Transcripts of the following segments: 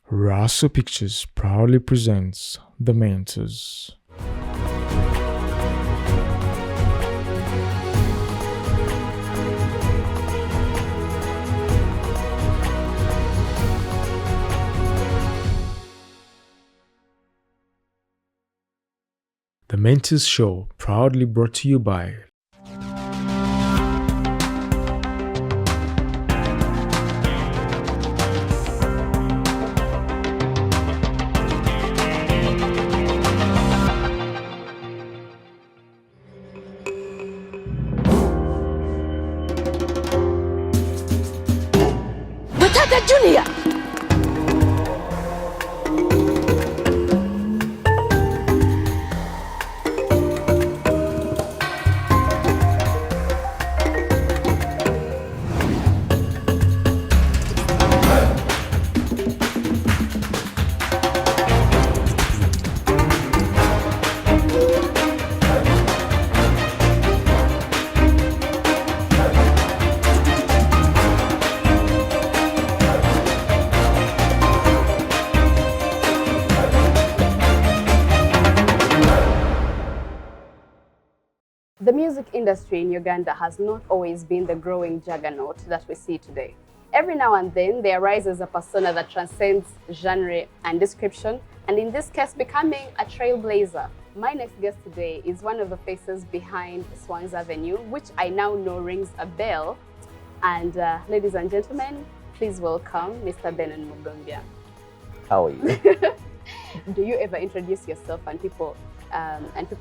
Rasa Pictures proudly presents The Mentors. The Mentors Show proudly brought to you by Matata Junior. The music industry in Uganda has not always been the growing juggernaut that we see today. Every now and then, there arises a persona that transcends genre and description, and in this case, becoming a trailblazer. My next guest today is one of the faces behind Swangz Avenue, which I now know rings a bell. And ladies and gentlemen, please welcome Mr. Benon Mugumbya. How are you? Do you ever introduce yourself and people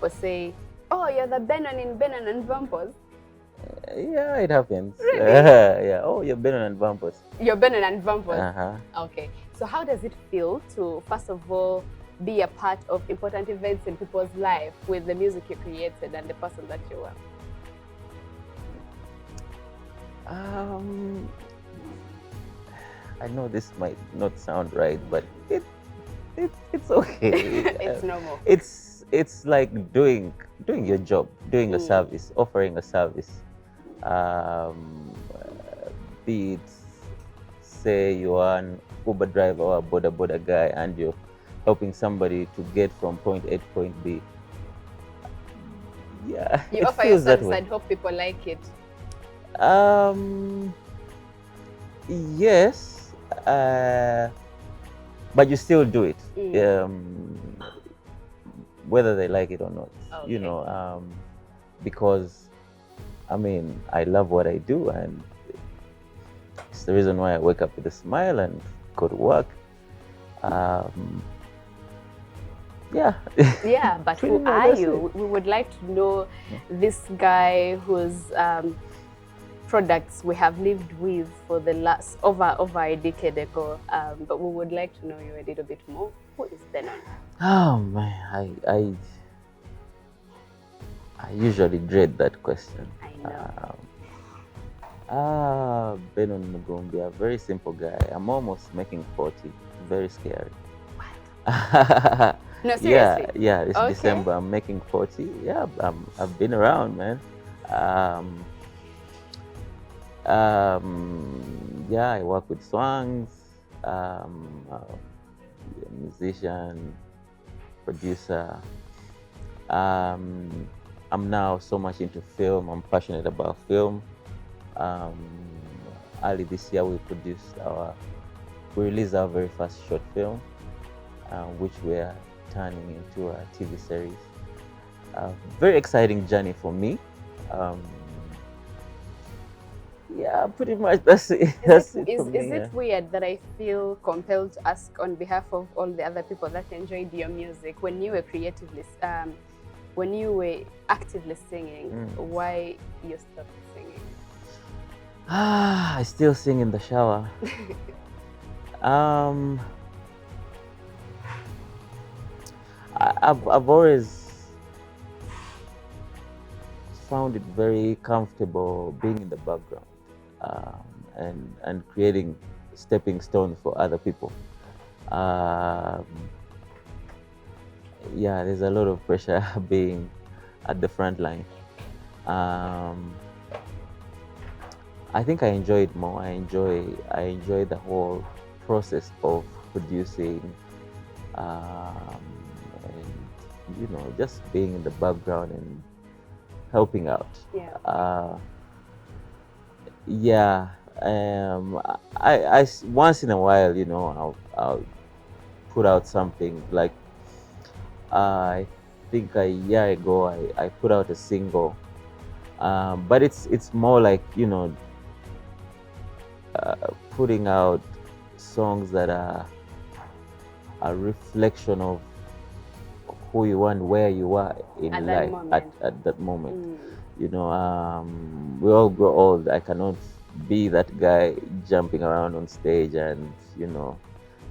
say, "Oh, you're the Benon in Benon and Vampos"? Yeah, it happens. Really? Yeah. Oh, you're Benon and Vampos. You're Benon and Vampos. Okay. So how does it feel to, first of all, be a part of important events in people's life with the music you created and the person that you are? I know this might not sound right, but it's okay. It's normal. It's like doing your job, doing a service, offering a service. Be it, say you are an Uber driver or a boda guy and you're helping somebody to get from point A to point B. Yeah, You it offer feels your that service way. and hope people like it. Yes, but you still do it, whether they like it or not. Okay. You know, because I mean, I love what I do, and it's the reason why I wake up with a smile and go to work. Yeah. Yeah, but Pretty who much are that's you? We would like to know this guy whose products we have lived with for the last over a decade ago. But we would like to know you a little bit more. Who is Benon? Oh man, I usually dread that question. I know. Benon Mugumbya, very simple guy. I'm almost making 40. Very scary. No, seriously. Yeah. This Okay. December I'm making 40. Yeah, I've been around, man. Yeah, I work with Swangz. A musician, producer. I'm now so much into film. I'm passionate about film. Early this year, we released our very first short film, which we are turning into a TV series. Very exciting journey for me. Yeah, pretty much that's it. Is for me, it weird that I feel compelled to ask on behalf of all the other people that enjoyed your music when you were when you were actively singing, why you stopped singing? I still sing in the shower. I've always found it very comfortable being in the background, and creating stepping stones for other people. Yeah, there's a lot of pressure being at the front line. I think I enjoy it more. I enjoy the whole process of producing, and just being in the background and helping out. Yeah. I once in a while, I'll put out something. Like I think a year ago, I put out a single, but it's more like putting out songs that are a reflection of who you are and where you are in At life that moment. at that moment. We all grow old. I cannot be that guy jumping around on stage, and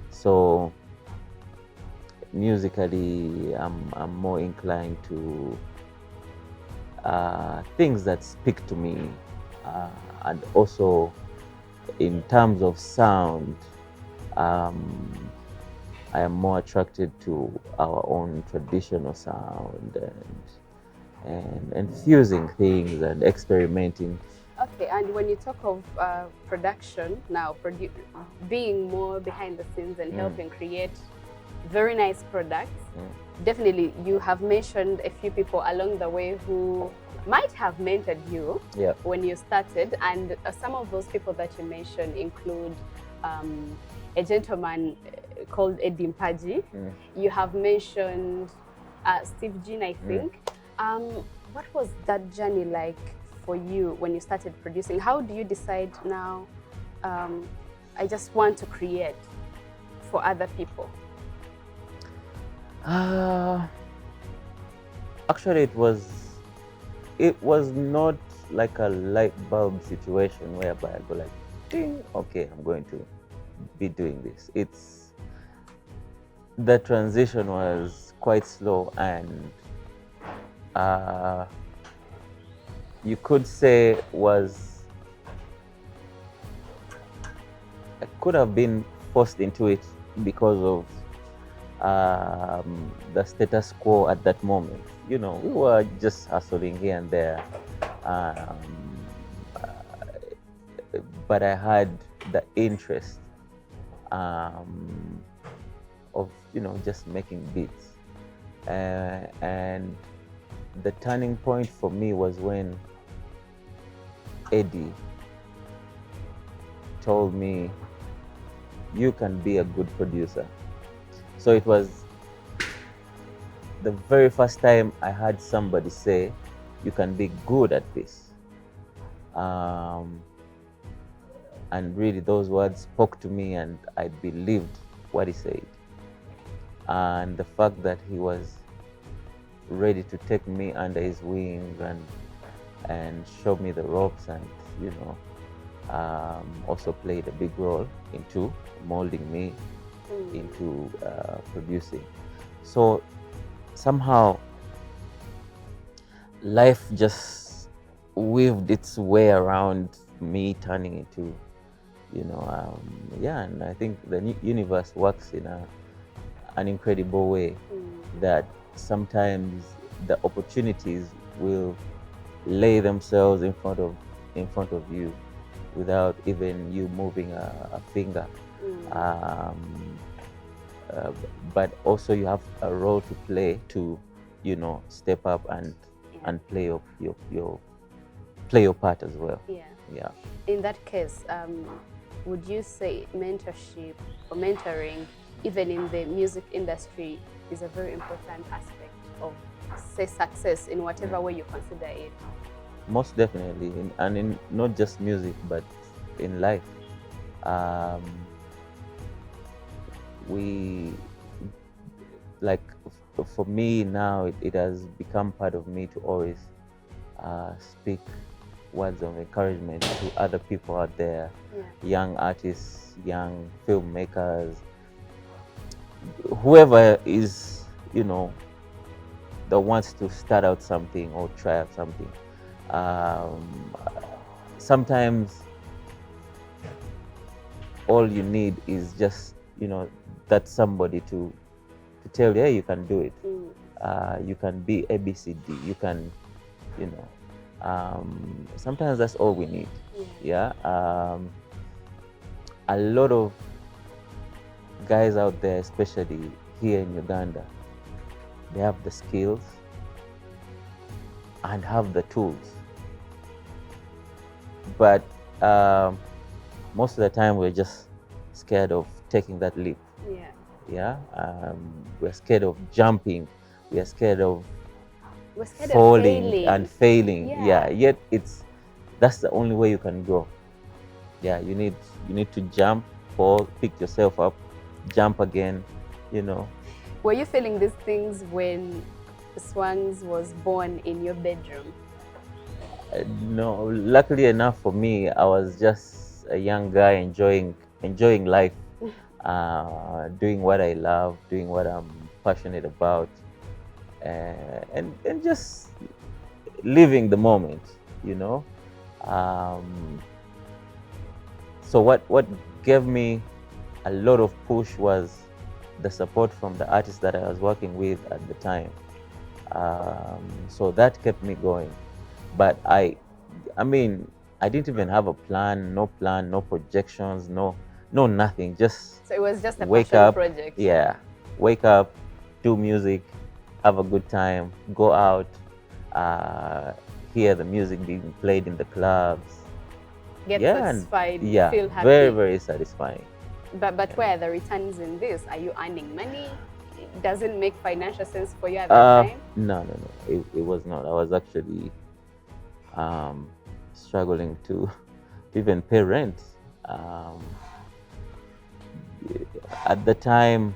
so musically I'm more inclined to things that speak to me, and also in terms of sound, I am more attracted to our own traditional sound and fusing things and experimenting. Okay, and when you talk of production now, being more behind the scenes and helping create very nice products, definitely you have mentioned a few people along the way who might have mentored you when you started, and some of those people that you mentioned include a gentleman called Eddie Mpaji. You have mentioned Steve Jean, I think. What was that journey like for you when you started producing? How do you decide now, I just want to create for other people? Actually, it was not like a light bulb situation whereby I go like, ding, okay, I'm going to be doing this. The transition was quite slow, and you could say I could have been forced into it because of the status quo at that moment. We were just hustling here and there, but I had the interest of just making beats, and the turning point for me was when Eddie told me, you can be a good producer. So it was the very first time I heard somebody say, you can be good at this. And really those words spoke to me, and I believed what he said. And the fact that he was ready to take me under his wing and show me the ropes, and also played a big role into molding me into producing. So somehow life just weaved its way around me turning into and I think the universe works in an incredible way, that sometimes the opportunities will lay themselves in front of you without even you moving a finger. But also you have a role to play to step up and play your part as well. Yeah. In that case, would you say mentorship or mentoring, even in the music industry, is a very important aspect of, say, success in whatever way you consider it? Most definitely, and in not just music, but in life. For me now, it has become part of me to always speak words of encouragement to other people out there, young artists, young filmmakers, whoever is, that wants to start out something or try out something. Sometimes all you need is just, that somebody to tell you, hey, you can do it. You can be ABCD. You can, sometimes that's all we need. A lot of guys out there, especially here in Uganda, they have the skills and have the tools. But most of the time we're just scared of taking that leap. Yeah. Yeah, we're scared of jumping. We're scared of We're scared falling of failing. and failing. Yeah. Yet that's the only way you can grow. Yeah, you need to jump, fall, pick yourself up, jump again. You know. Were you feeling these things when Swangz was born in your bedroom? No, luckily enough for me, I was just a young guy enjoying life, doing what I love, doing what I'm passionate about, and just living the moment, you know. So what gave me a lot of push was the support from the artists that I was working with at the time. So that kept me going. But I mean, I didn't even have a plan, no projections, no nothing. Just So it was just a wake passion up, project. yeah, wake up, do music, have a good time, go out, hear the music being played in the clubs. Get Yeah, satisfied, yeah, feel happy. very satisfying. But where are the returns in this? Are you earning money? Does it make financial sense for you at that time? No. It was not. I was actually struggling to even pay rent. At the time,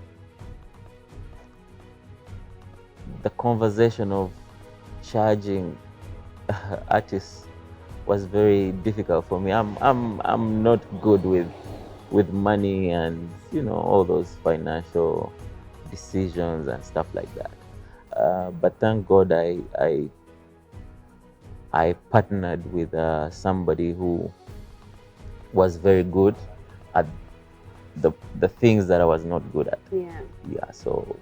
the conversation of charging artists was very difficult for me. I'm not good with money and all those financial decisions and stuff like that. But thank God I partnered with somebody who was very good at the things that I was not good at. Yeah. So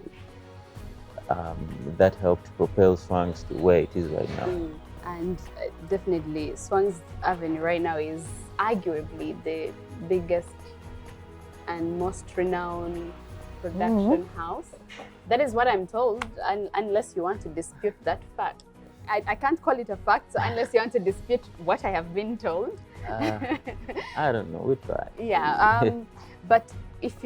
that helped propel Swangz to where it is right now. And definitely, Swangz Avenue right now is arguably the biggest and most renowned production house. That is what I'm told, and unless you want to dispute that fact. I can't call it a fact unless you want to dispute what I have been told. I don't know, we try. Yeah, but if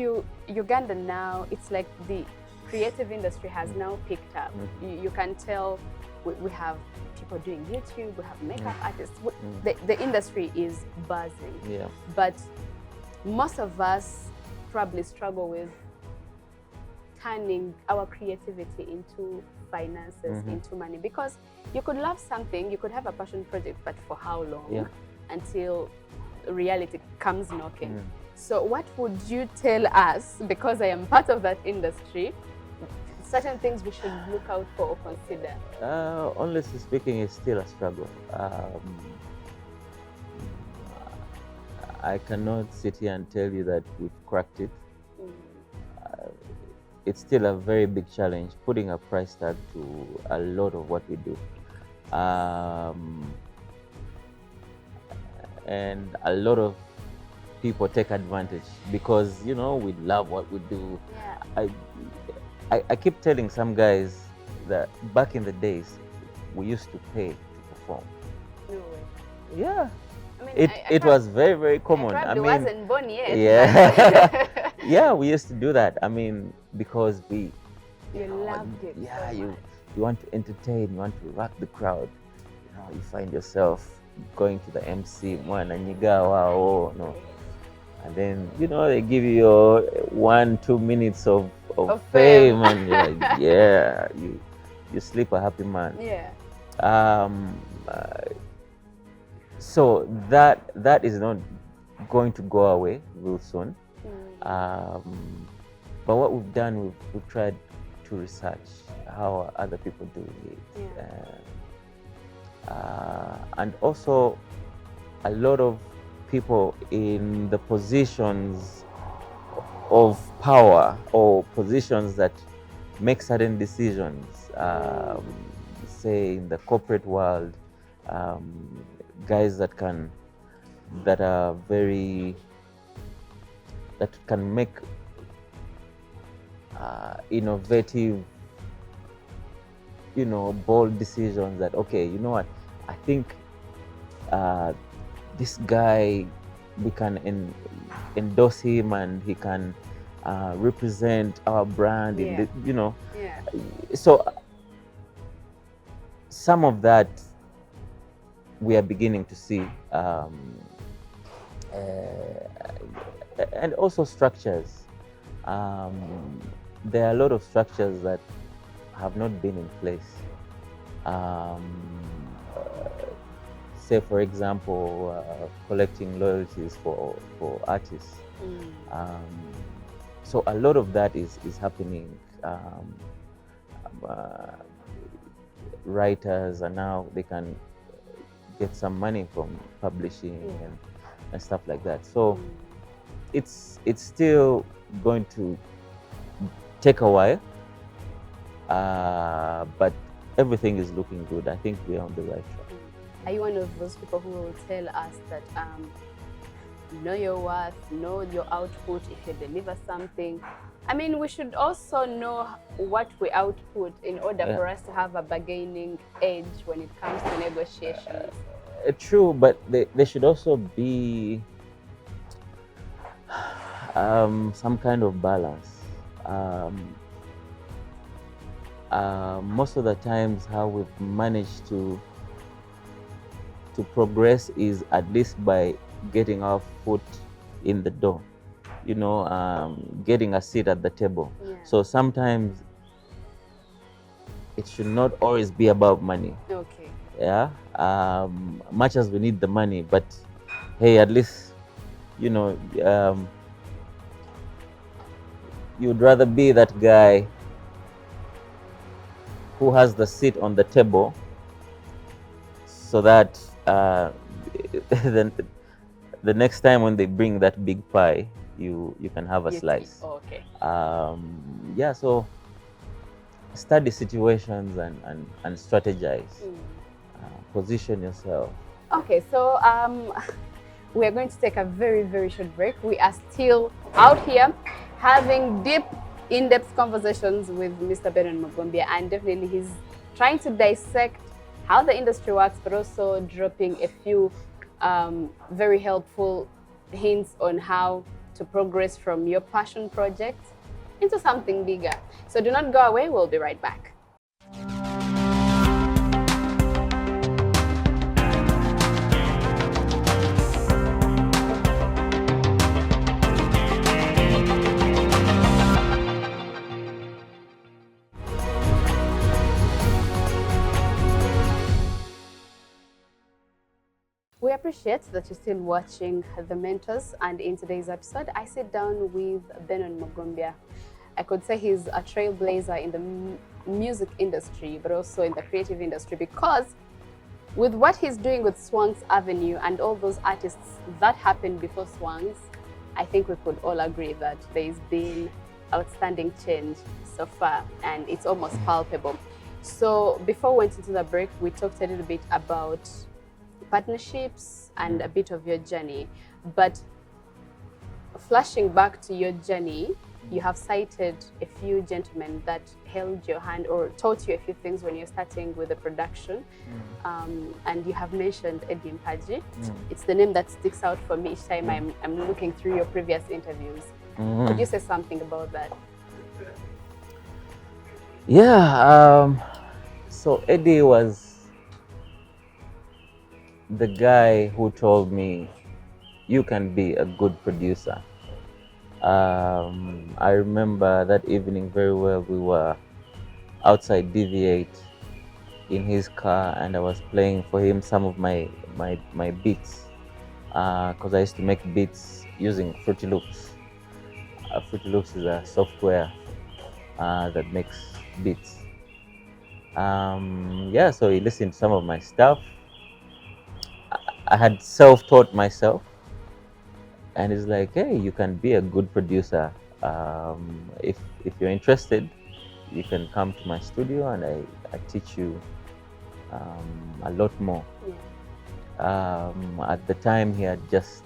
Uganda now, it's like the creative industry has now picked up. You can tell we have people doing YouTube, we have makeup artists. The industry is buzzing. Yeah. But most of us probably struggle with turning our creativity into finances, into money. Because you could love something, you could have a passion project, but for how long? Yeah. Until reality comes knocking. So what would you tell us, because I am part of that industry, certain things we should look out for or consider? Honestly speaking, it's still a struggle. I cannot sit here and tell you that we've cracked it. It's still a very big challenge, putting a price tag to a lot of what we do. And a lot of people take advantage because, we love what we do. Yeah. I keep telling some guys that back in the days, we used to pay to perform. No way. Yeah. I mean, It was very, very common. I probably wasn't born yet. Yeah. Yeah, we used to do that. I mean, because you loved it. Yeah, so you much. want to entertain, you want to rock the crowd. You find yourself going to the MC, no. And then, they give you your 1-2 minutes of fame, and you're like, yeah, you sleep a happy man. Yeah. So that is not going to go away real soon. But what we've done, we've tried to research how other people do it. And also a lot of people in the positions of power or positions that make certain decisions, say in the corporate world, guys that can make innovative, bold decisions that, okay, you know what, I think this guy, we can endorse him and he can represent our brand in the, Yeah. so some of that we are beginning to see, and also structures. There are a lot of structures that have not been in place. Say, for example, collecting loyalties for artists. So a lot of that is happening. Writers are now, they can get some money from publishing and stuff like that. So it's still going to take a while, but everything is looking good. I think we're on the right track. Are you one of those people who will tell us that know your worth, know your output if you deliver something? I mean, we should also know what we output in order for us to have a bargaining edge when it comes to negotiations. True, but there should also be some kind of balance. Most of the times, how we've managed to progress is at least by getting our foot in the door, getting a seat at the table. So sometimes it should not always be about money. Okay. Yeah, much as we need the money, but hey, at least you'd rather be that guy who has the seat on the table, so that then the next time when they bring that big pie, you can have a slice. Okay. Yeah, so study situations and strategize. Position yourself. Okay, so we are going to take a very, very short break. We are still out here having deep, in-depth conversations with Mr. Benon Mugumbya, and definitely he's trying to dissect how the industry works, but also dropping a few very helpful hints on how to progress from your passion project into something bigger. So do not go away, we'll be right back. We appreciate that you're still watching The Mentors, and in today's episode, I sit down with Benon Mugumbya. I could say he's a trailblazer in the music industry, but also in the creative industry, because with what he's doing with Swangz Avenue and all those artists that happened before Swangz, I think we could all agree that there's been outstanding change so far, and it's almost palpable. So before we went into the break, we talked a little bit about partnerships and a bit of your journey, but flashing back to your journey, you have cited a few gentlemen that held your hand or taught you a few things when you're starting with the production, and you have mentioned Eddie Mpaji. It's the name that sticks out for me each time I'm looking through your previous interviews. Could you say something about that? Yeah, so Eddie was the guy who told me, you can be a good producer. I remember that evening very well. We were outside DV8 in his car, and I was playing for him some of my beats, because I used to make beats using Fruity Loops. Fruity Loops is a software that makes beats. Yeah, so he listened to some of my stuff. I had self-taught myself, and it's like, hey, you can be a good producer. If you're interested, you can come to my studio, and I teach you a lot more. At the time, he had just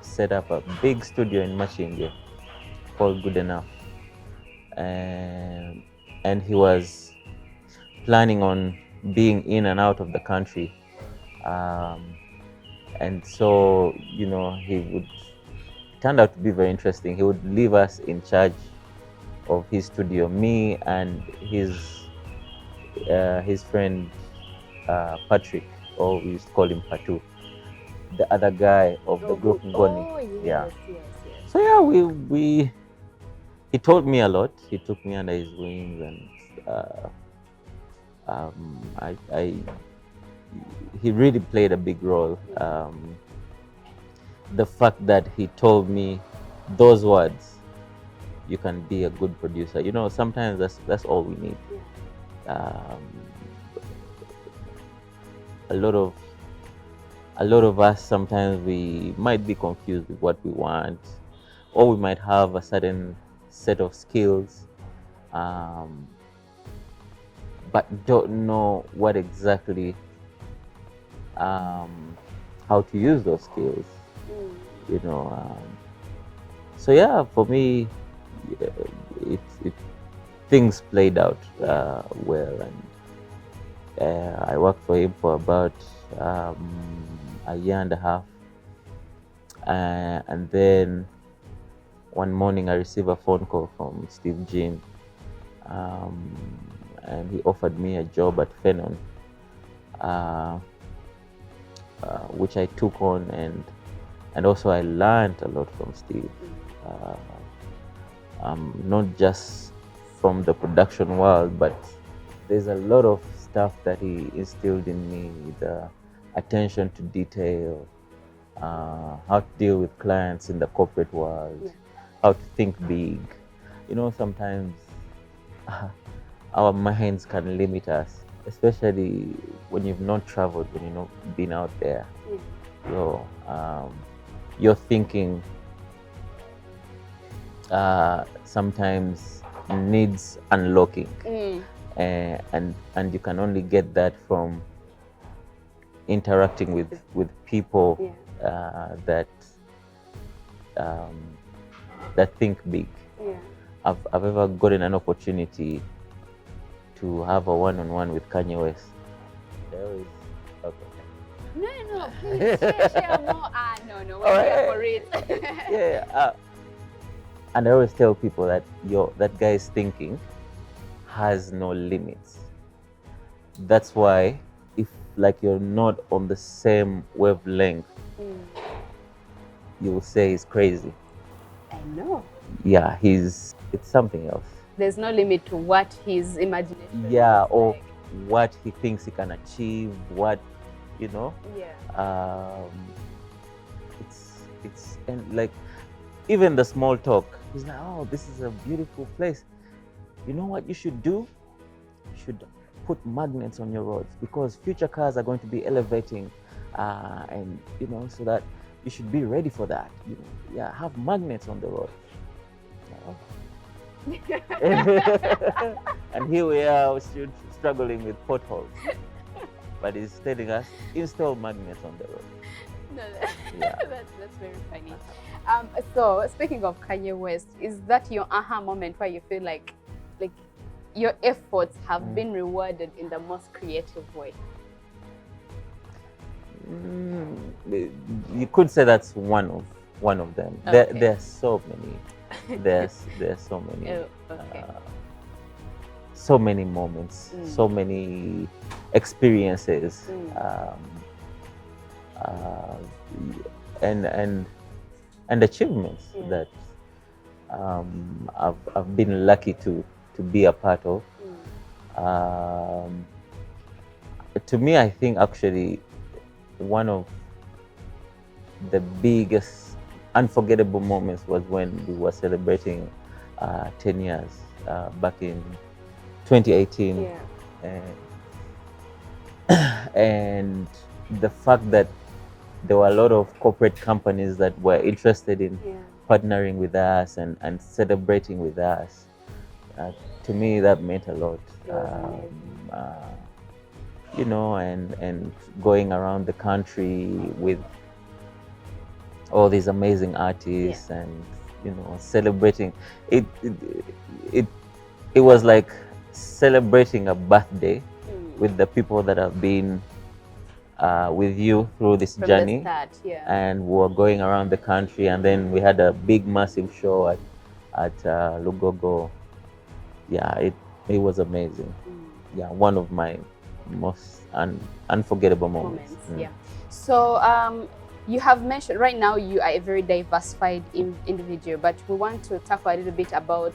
set up a big studio in Machinge called Good Enough. and he was planning on being in and out of the country. And so, he would, it turned out to be very interesting. He would leave us in charge of his studio, me and his friend Patrick, or we used to call him Patu, the other guy of the group Ngoni. Oh, Yeah. yes. So yeah, he taught me a lot. He took me under his wings, and he really played a big role. The fact that he told me those words, you can be a good producer. Sometimes that's all we need. A lot of us, sometimes we might be confused with what we want, or we might have a certain set of skills, but don't know what exactly how to use those skills. So yeah, for me, things played out well, and I worked for him for about a year and a half, and then one morning I received a phone call from Steve Jean, and he offered me a job at Benon, which I took on, and also I learned a lot from Steve, not just from the production world, but there's a lot of stuff that he instilled in me, the attention to detail, how to deal with clients in the corporate world, how to think big. Sometimes our minds can limit us, especially when you've not traveled, when you've not been out there. Your thinking sometimes needs unlocking, and you can only get that from interacting with people that think big. I've ever gotten an opportunity to have a one-on-one with Kanye West. There is No, please share more. No, we're here for it. And I always tell people that that guy's thinking has no limits. That's why, if you're not on the same wavelength, you will say he's crazy. I know. Yeah, it's something else. There's no limit to what his imagination or like. what he thinks he can achieve, what it's and even the small talk, he's like, oh, this is a beautiful place. You know what you should do? You should put magnets on your roads, because future cars are going to be elevating, and so that you should be ready for that. Have magnets on the road. And here we are struggling with potholes, but he's telling us, install magnets on the road. No, that's very funny. So speaking of Kanye West, is that your aha moment where you feel like your efforts have been rewarded in the most creative way? You could say that's one of them. Okay. There's so many. There's so many. Oh, okay. So many moments, so many experiences, and achievements that I've been lucky to be a part of. To me, I think actually one of the biggest unforgettable moments was when we were celebrating 10 years back in 2018. And the fact that there were a lot of corporate companies that were interested in partnering with us and celebrating with us. To me, that meant a lot. And going around the country with all these amazing artists and celebrating it it was like celebrating a birthday with the people that have been with you through this From journey. the start, yeah. And we were going around the country, and then we had a big, massive show at Lugogo. Yeah, it was amazing. Yeah, one of my most unforgettable moments. Yeah. So you have mentioned right now you are a very diversified individual, but we want to talk a little bit about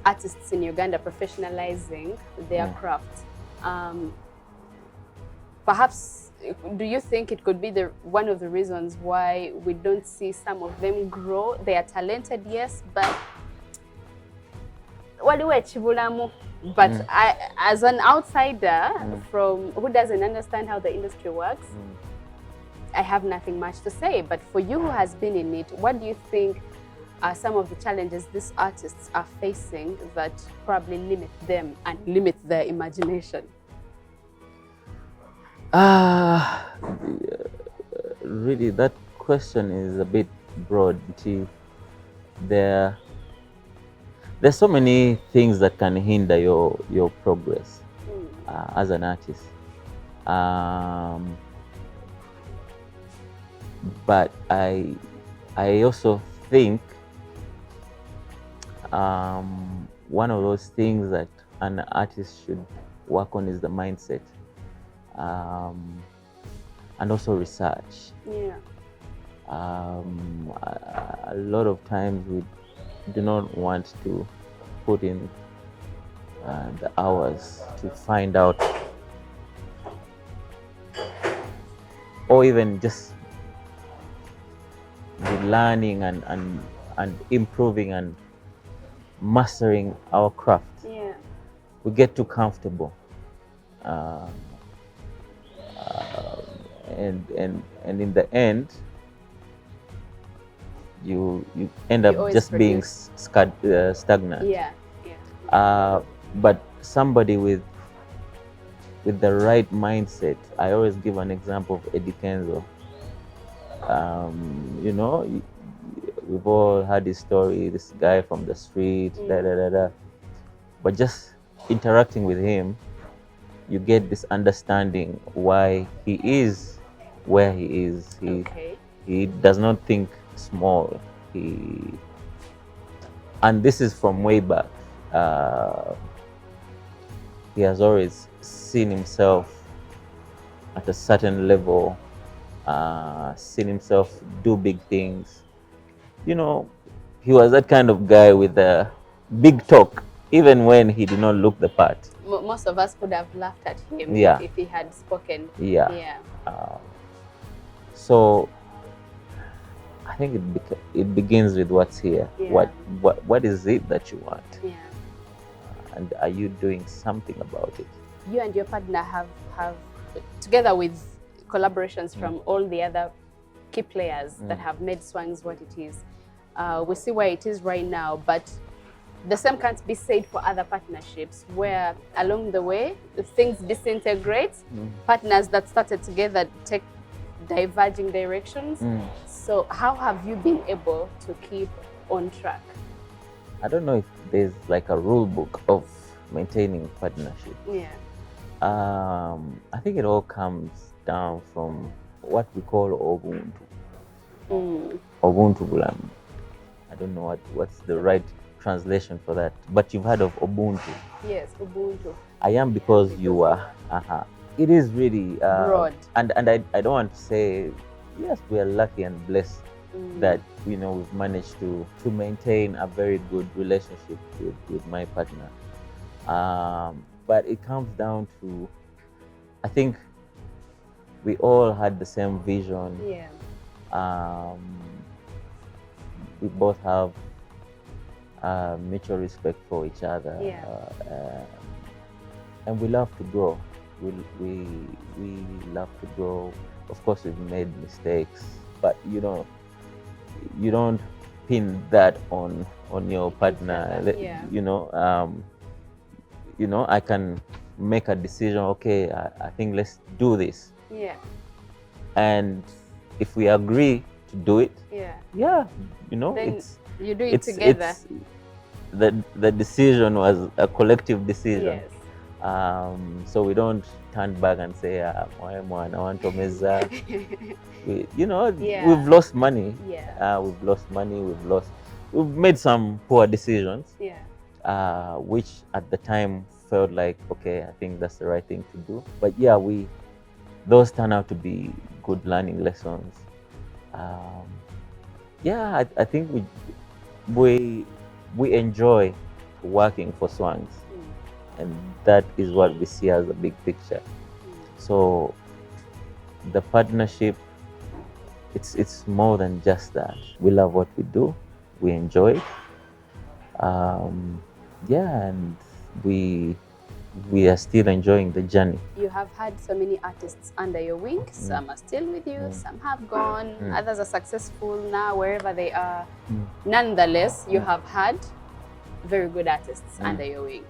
artists in Uganda professionalizing their craft. Perhaps, do you think it could be one of the reasons why we don't see some of them grow? They are talented, yes, but but as an outsider from who doesn't understand how the industry works, I have nothing much to say. But for you who has been in it, what do you think are some of the challenges these artists are facing that probably limit them and limit their imagination? Really, that question is a bit broad. There's so many things that can hinder your progress as an artist. But I also think one of those things that an artist should work on is the mindset, and also research. Yeah. A lot of times we do not want to put in the hours to find out, or even just learning and improving and mastering our craft. Yeah. We get too comfortable, and in the end, you end up just being stagnant. Yeah, yeah. But somebody with the right mindset, I always give an example of Eddie Kenzo. You know, we've all heard his story, this guy from the street, but just interacting with him, you get this understanding why he is where he is. He does not think small. And this is from way back. He has always seen himself at a certain level, seen himself do big things. You know, he was that kind of guy with a big talk, even when he did not look the part. Most of us could have laughed at him if he had spoken. Yeah. So I think it begins with what's here. Yeah. What is it that you want? Yeah. And are you doing something about it? You and your partner have together with collaborations from all the other key players that have made Swangz what it is. We see where it is right now, but the same can't be said for other partnerships where along the way things disintegrate. Partners that started together take diverging directions. So how have you been able to keep on track? I don't know if there's like a rule book of maintaining partnership. Yeah. I think it all comes down from what we call Ubuntu. Ubuntu Gulam. I don't know what's the right translation for that, but you've heard of Ubuntu. Yes, Ubuntu. I am because you are. It is really broad. And I don't want to say, yes, we are lucky and blessed that we've managed to maintain a very good relationship with my partner. But it comes down to, I think we all had the same vision. Yeah. We both have mutual respect for each other. Yeah. And we love to grow. We love to grow. Of course, we've made mistakes, but you don't pin that on your partner. Yeah. I can make a decision. Okay, I think let's do this. Yeah. And if we agree to do it, Yeah. yeah, Then it's you do it together. the decision was a collective decision. Yes. So we don't turn back and say, I want to meza. You know, Yeah. we've lost money. Yeah. We've lost money. We've made some poor decisions. Yeah. Which at the time felt like, okay, I think that's the right thing to do. But yeah, those turn out to be good learning lessons. Yeah, I think we enjoy working for Swangz, and that is what we see as a big picture. So the partnership, it's more than just that. We love what we do, we enjoy it. Yeah, and we are still enjoying the journey. You have had so many artists under your wing. Some are still with you, some have gone, others are successful now wherever they are. Nonetheless, you have had very good artists under your wing.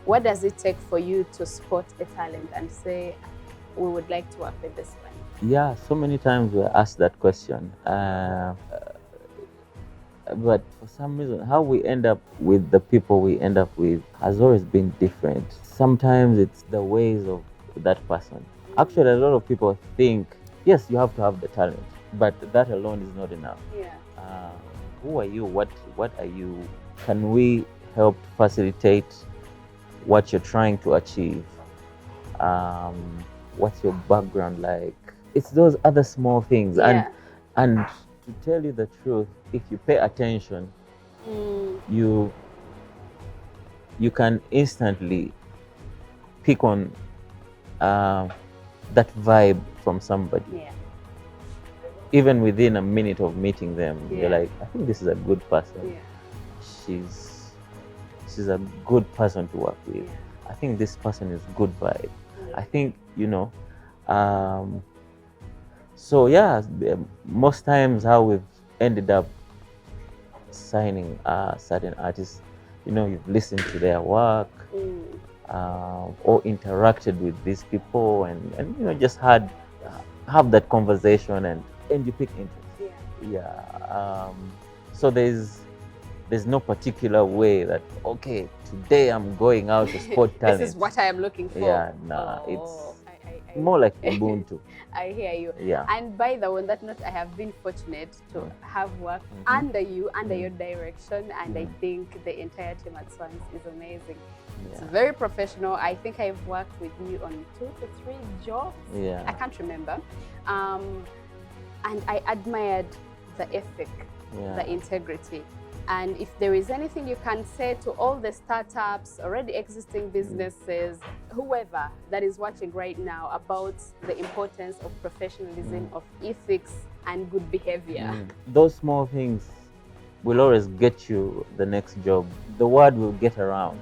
What does it take for you to spot a talent and say, we would like to work with this one? Yeah, so many times we're asked that question. But for some reason, how we end up with the people we end up with has always been different. Sometimes it's the ways of that person. Actually, a lot of people think, yes, you have to have the talent, but that alone is not enough. Yeah. Who are you? What are you? Can we help facilitate what you're trying to achieve? What's your background like? It's those other small things. Yeah. And to tell you the truth, if you pay attention, you can instantly pick on that vibe from somebody. Yeah. Even within a minute of meeting them, Yeah. you're like, I think this is a good person. Yeah. She's a good person to work with. Yeah. I think this person is good vibe. I think, so yeah, most times how we've ended up signing certain artists, you've listened to their work, or interacted with these people, and just have that conversation, and you pick interest. Yeah. So there's no particular way that, okay, today I'm going out to spot talent. This is what I am looking for. Yeah, nah, it's more like Ubuntu. I hear you. Yeah. And by the way, on that note, I have been fortunate to have worked under you, under your direction, and I think the entire team at Swangz is amazing. It's very professional. I think I've worked with you on 2 to 3 jobs. Yeah. I can't remember. And I admired the ethic, the integrity. And if there is anything you can say to all the startups, already existing businesses, whoever that is watching right now about the importance of professionalism, of ethics, and good behavior. Those small things will always get you the next job. The word will get around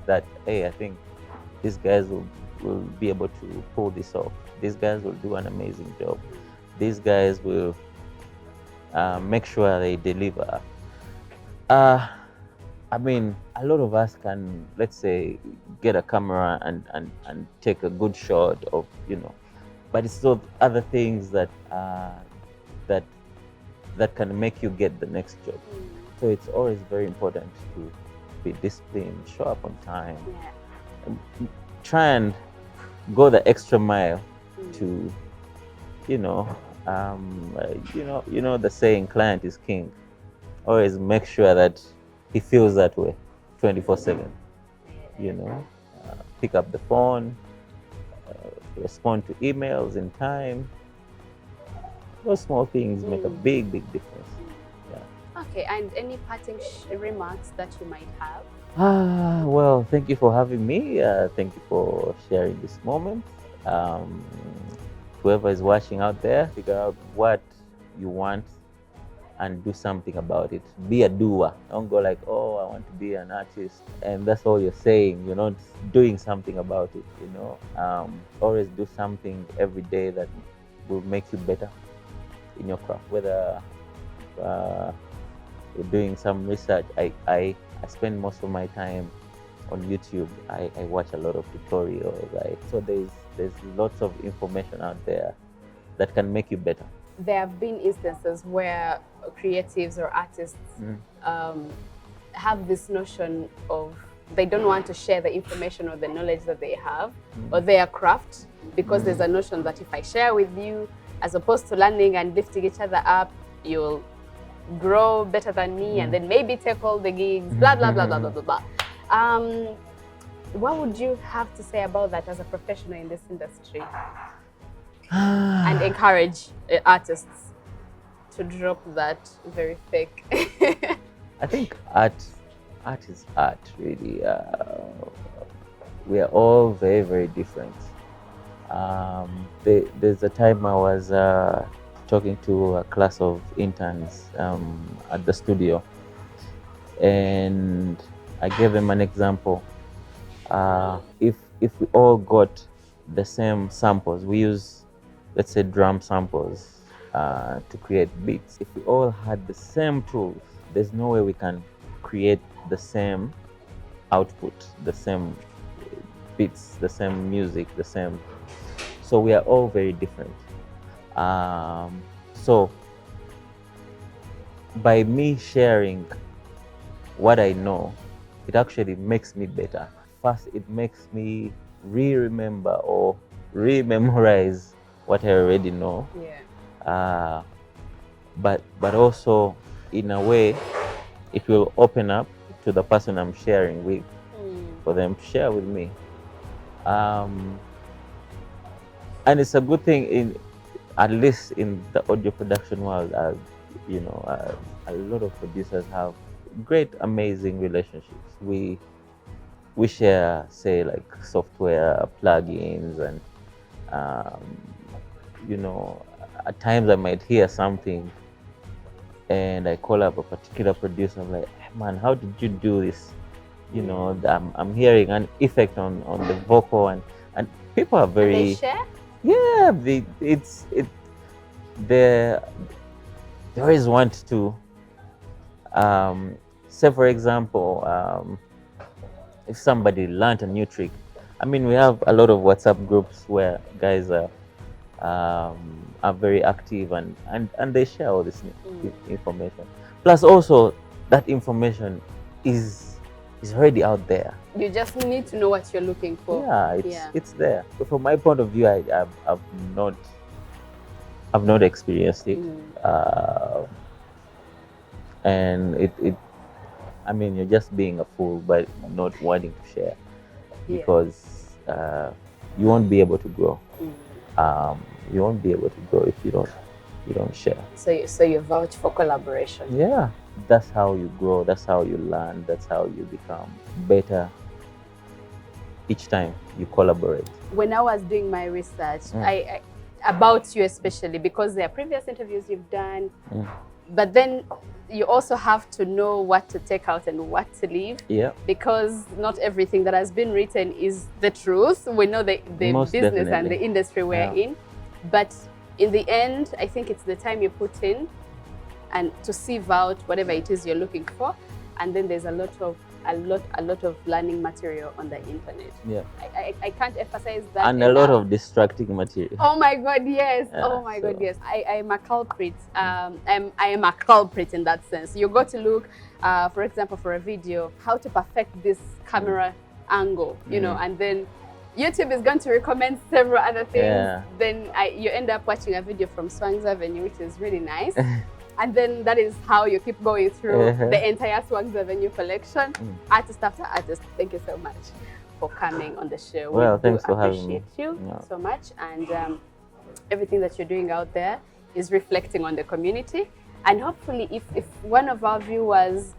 that, hey, I think these guys will be able to pull this off. These guys will do an amazing job. These guys will make sure they deliver. I mean, a lot of us can, let's say, get a camera and take a good shot of, but it's those other things that that can make you get the next job. So it's always very important to be disciplined, show up on time, and try and go the extra mile to, the saying, client is king. Always make sure that he feels that way 24/7. Pick up the phone, respond to emails in time. Those small things make a big difference. Yeah. Okay, and any parting remarks that you might have? Well, thank you for having me. Thank you for sharing this moment. Whoever is watching out there, figure out what you want and do something about it. Be a doer. Don't go like, oh, I want to be an artist, and that's all you're saying. You're not doing something about it. Always do something every day that will make you better in your craft. Whether you're doing some research, I spend most of my time on YouTube. I watch a lot of tutorials. So there's lots of information out there that can make you better. There have been instances where creatives or artists have this notion of they don't want to share the information or the knowledge that they have or their craft, because there's a notion that if I share with you, as opposed to learning and lifting each other up, you'll grow better than me and then maybe take all the gigs, blah, blah, blah, blah, blah, blah, blah. What would you have to say about that as a professional in this industry? And encourage artists to drop that very fake. I think art is art, really. We are all very, very different. There's a time I was talking to a class of interns at the studio, and I gave them an example. If we all got the same samples, we use, let's say, drum samples to create beats. If we all had the same tools, there's no way we can create the same output, the same beats, the same music, the same. So we are all very different. So by me sharing what I know, it actually makes me better. First, it makes me remember or memorize what I already know. Yeah. But also, in a way, it will open up to the person I'm sharing with, for them to share with me. And it's a good thing, at least in the audio production world, as you know, a lot of producers have great, amazing relationships. We share, say, like software plugins, and you know, at times I might hear something and I call up a particular producer. I'm like, hey, man, how did you do this? You know, I'm hearing an effect on the vocal, and people are very. And they share? Yeah, they always want to. Say, for example, if somebody learned a new trick, I mean, we have a lot of WhatsApp groups where guys are very active, and they share all this information. Plus, also, that information is already out there. You just need to know what you're looking for. Yeah, it's there. But from my point of view, I've not experienced it, and it. I mean, you're just being a fool by not wanting to share, because you won't be able to grow. You won't be able to grow if you don't share. So you vouch for collaboration. Yeah, that's how you grow. That's how you learn. That's how you become better each time you collaborate. When I was doing my research, I about you especially, because there are previous interviews you've done, but then you also have to know what to take out and what to leave. Yeah. Because not everything that has been written is the truth. We know the Most business definitely. and the industry we're in, but in the end, I think it's the time you put in and to sieve out whatever it is you're looking for, and then there's a lot of learning material on the internet. Yeah. I can't emphasize that. And a lot of distracting material. Oh my God, yes. Yeah, oh my God, yes. I am a culprit. I am a culprit in that sense. You go to look, for example, for a video, how to perfect this camera angle, you know, and then YouTube is going to recommend several other things. Yeah. Then you end up watching a video from Swangz Avenue, which is really nice. And then that is how you keep going through the entire Swangz Avenue collection, artist after artist. Thank you so much for coming on the show. Well, we thanks do for having me. appreciate you so much, and everything that you're doing out there is reflecting on the community. And hopefully, if one of our viewers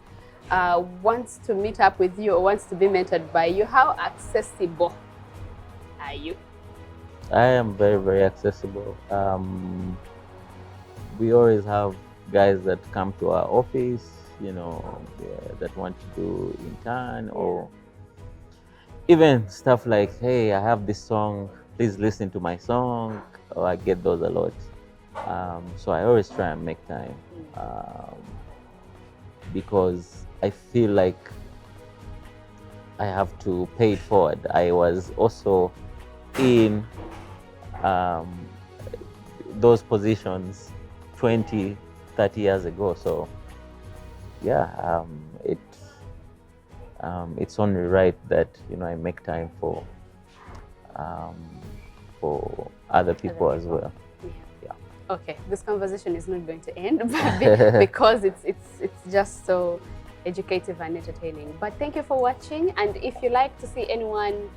wants to meet up with you or wants to be mentored by you, how accessible are you? I am very, very accessible. We always have guys that come to our office, you know, that want to do intern, or even stuff like, hey, I have this song, please listen to my song. Or I get those a lot. So I always try and make time, because I feel like I have to pay it forward. I was also in those positions 20, 30 years ago. So yeah, It's only right that I make time for other people as well. Yeah. Okay, this conversation is not going to end because it's just so educative and entertaining. But thank you for watching, and if you like to see anyone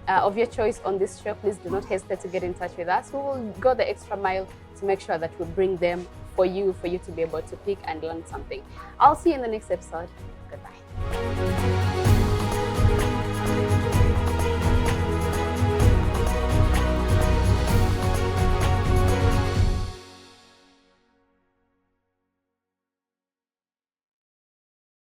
of your choice on this show, please do not hesitate to get in touch with us. We will go the extra mile to make sure that we bring them for you to be able to pick and learn something. I'll see you in the next episode. Goodbye.